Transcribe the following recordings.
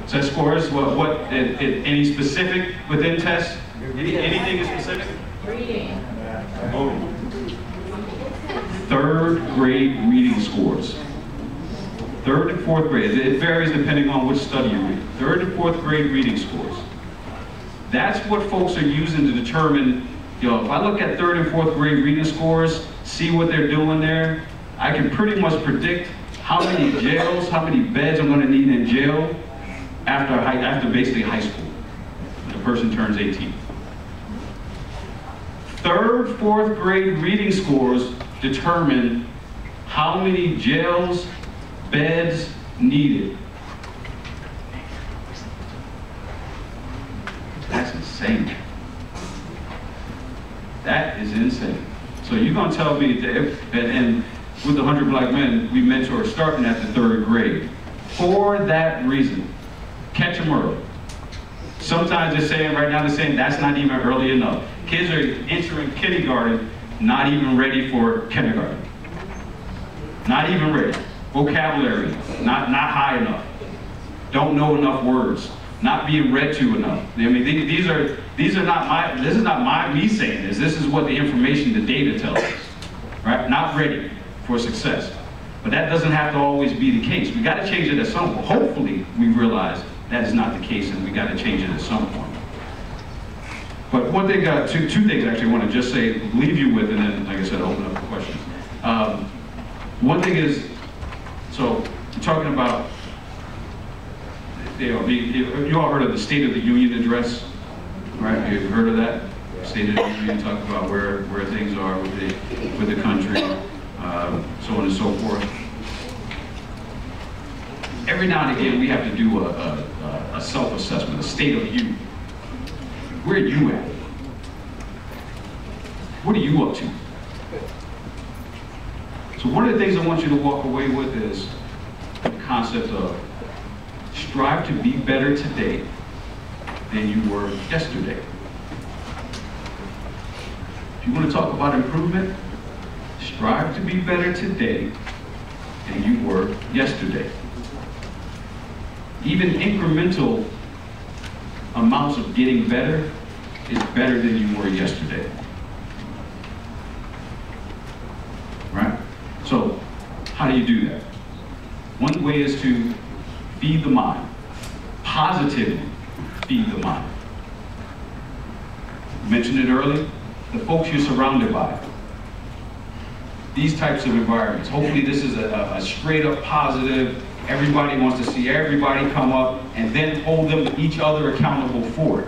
Test scores, any specific within tests? Anything specific? Reading. Third grade reading scores. Third and fourth grade, it varies depending on which study you read. Third and fourth grade reading scores. That's what folks are using to determine, if I look at third and fourth grade reading scores, see what they're doing there, I can pretty much predict how many jails, how many beds I'm going to need in jail after basically high school, when the person turns 18. Third, fourth grade reading scores determine how many jails, beds needed. That's insane. That is insane. So you're going to tell me that, and with the 100 Black Men, we mentor starting at the third grade. For that reason, catch them early. Sometimes they're saying, right now they're saying, that's not even early enough. Kids are entering kindergarten, not even ready for kindergarten. Not even ready. Vocabulary, not high enough. Don't know enough words. Not being read to enough. I mean, these are not this is not me saying this. This is what the information, the data tells us. Right? Not ready for success. But that doesn't have to always be the case. We got to change it at some point. Hopefully, we realize that is not the case, and we got to change it at some point. But one thing, two things actually I want to just say, leave you with, and then, like I said, open up for questions. One thing is, so we're talking about, you all heard of the State of the Union address, right? You've heard of that? State of the Union, talk about where things are with the country, so on and so forth. Every now and again, we have to do a self-assessment, a state of you. Where are you at? What are you up to? So one of the things I want you to walk away with is the concept of strive to be better today than you were yesterday. If you want to talk about improvement, strive to be better today than you were yesterday. Even incremental amounts of getting better is better than you were yesterday. Right? So, how do you do that? One way is to feed the mind. Positively feed the mind. I mentioned it earlier, the folks you're surrounded by. These types of environments. Hopefully this is a straight up positive, everybody wants to see everybody come up and then hold each other accountable for it.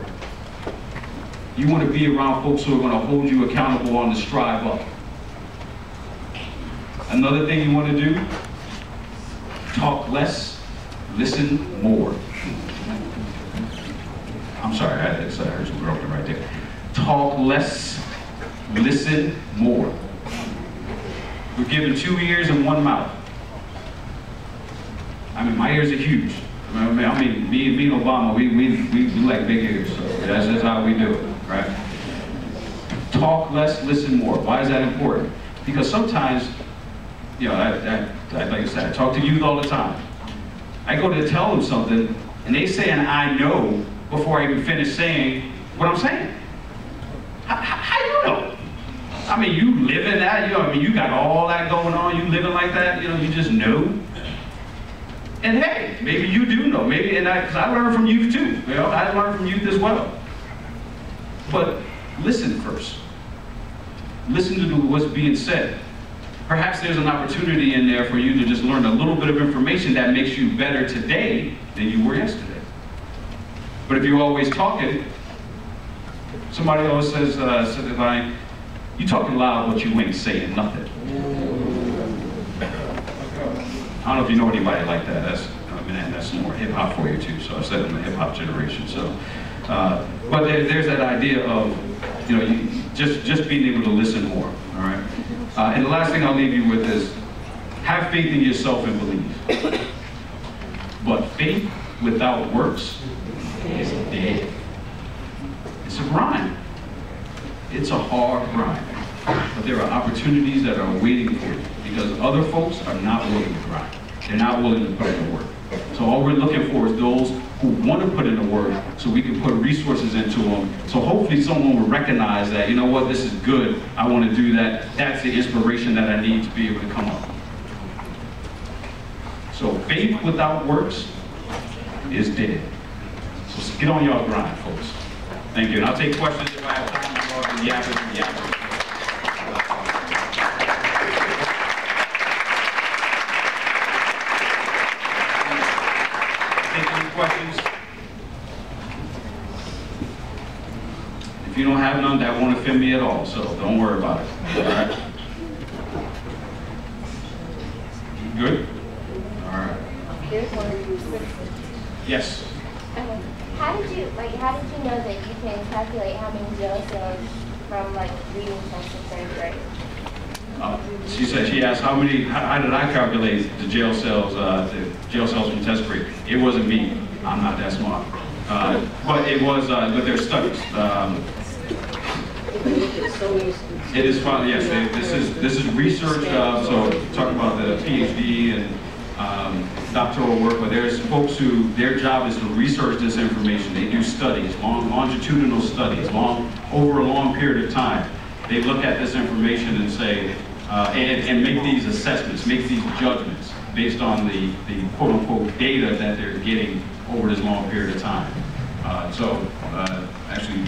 You want to be around folks who are going to hold you accountable on the strive up. Another thing you want to do, talk less, listen more. I'm sorry, I heard some broken right there. Talk less, listen more. We're given 2 ears and 1 mouth. I mean, my ears are huge. I mean, me and Obama, we like big ears, so that's just how we do it, right? Talk less, listen more. Why is that important? Because sometimes, like I said, I talk to youth all the time. I go to tell them something, and they say an I know before I even finish saying what I'm saying. How you know? I mean, you live in that, I mean, you got all that going on, you living like that, you just know. And hey, maybe you do know, maybe, because I learn from youth too, I learn from youth as well. But listen first. Listen to what's being said. Perhaps there's an opportunity in there for you to just learn a little bit of information that makes you better today than you were yesterday. But if you're always talking, somebody always says, you talking loud, but you ain't saying nothing. I don't know if you know anybody like that. That's more hip hop for you too. So I said in the hip hop generation. So, but there's that idea of, just being able to listen more. All right. And the last thing I'll leave you with is, have faith in yourself and believe. But faith without works is dead. It's a grind. It's a hard grind. But there are opportunities that are waiting for you because other folks are not willing to grind. They're not willing to put in the work. So all we're looking for is those who want to put in the work so we can put resources into them. So hopefully someone will recognize that, you know what, this is good, I want to do that. That's the inspiration that I need to be able to come up. So faith without works is dead. So get on y'all grind, folks. Thank you. And I'll take questions if I have time. Yeah. Questions? If you don't have none, that won't offend me at all, so don't worry about it. All right? Good? All right. Yes. How did you know that you can calculate how many jail cells from reading tests in third grade? She asked how did I calculate the jail cells from test grade? It wasn't me. I'm not that smart. But it was, but there's studies. It is fun, yes. This is research. So talk about the PhD and doctoral work, but there's folks who their job is to research this information. They do studies, longitudinal studies, over a long period of time. They look at this information and say, and make these assessments, make these judgments based on the quote-unquote data that they're getting over this long period of time. Actually,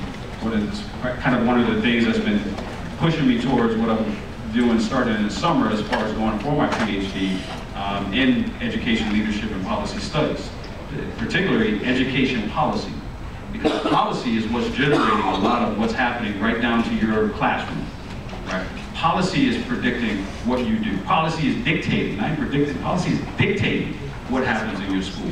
kind of one of the things that's been pushing me towards what I'm doing starting in the summer as far as going for my PhD in education, leadership, and policy studies, particularly education policy. Because policy is what's generating a lot of what's happening right down to your classroom, right? Policy is predicting what you do. Policy is dictating, not predicting, policy is dictating what happens in your school.